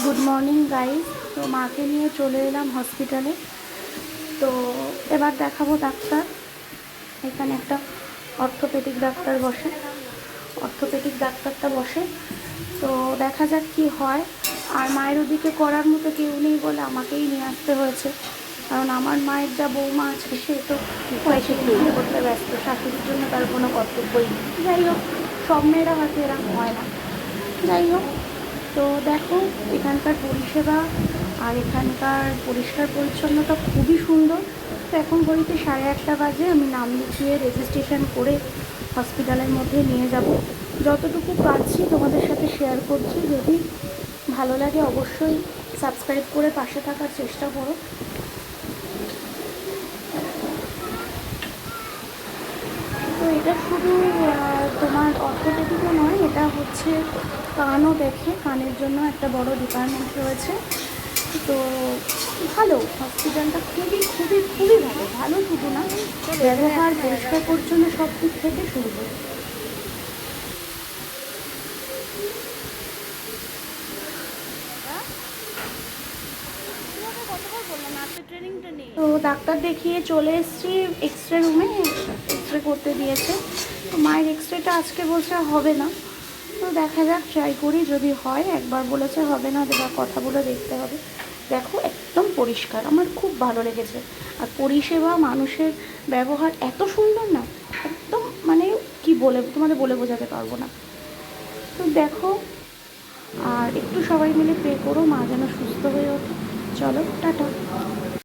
Good morning guys. তো মাকে নিয়ে চলে এলাম হসপিটালে। তো এবার দেখাবো ডাক্তার। এখানে একটা অর্থোপেডিক ডাক্তার বসে, অর্থোপেডিক ডাক্তারটা বসে। তো দেখা যাক কি হয়। আর মায়ের ওদিকে করার মতো কেউ নেই বলে আমাকেই নিয়ে আসতে হয়েছে, কারণ আমার মায়ের যা বৌমা আছে সে তো পয়সা করতে ব্যস্ত, শাশুড়ির জন্য তার কোনো কর্তব্যই নেই। যাই হোক, সব মেয়েরা হয়তো এরকম হয় না। যাই হোক, তো দেখো এখানকার পরিষেবা আর এখানকার পরিষ্কার পরিচ্ছন্নতা খুবই সুন্দর। তো এখন ঘড়িতে 8:30 বাজে। আমি নাম লিখিয়ে রেজিস্ট্রেশন করে হসপিটালের মধ্যে নিয়ে যাব। যতটুকু পারছি তোমাদের সাথে শেয়ার করছি। যদি ভালো লাগে অবশ্যই সাবস্ক্রাইব করে পাশে থাকার চেষ্টা করো। তো এটা শুধু তোমার অর্থোপেডিকও নয়, এটা হচ্ছে কানও দেখে, কানের জন্য একটা বড় ডিপার্টমেন্ট রয়েছে। তো ভালো, হসপিটালটা খুবই খুবই খুবই ভালো। ভালো শুধু না, ব্যবহার, পরিষ্কার পরিচ্ছন্ন সব দিক থেকে সুন্দর। তো ডাক্তার দেখিয়ে চলে এসেছি এক্স রে রুমে। এক্স রে করতে দিয়েছে। তো মায়ের এক্স রেটা আজকে বলছে হবে না। তো দেখা যাক, ট্রাই করি। যদি হয়, একবার বলেছে হবে না, এবার কথা বলে দেখতে হবে। দেখো একদম পরিষ্কার, আমার খুব ভালো লেগেছে। আর পরিষেবা, মানুষের ব্যবহার এত সুন্দর না, একদম মানে কি বলে তোমাদের বলে বোঝাতে পারবো না। তো দেখো, আর একটু সবাই মিলে প্রে করো মা যেন সুস্থ হয়ে ওঠে। চলো, টাটা।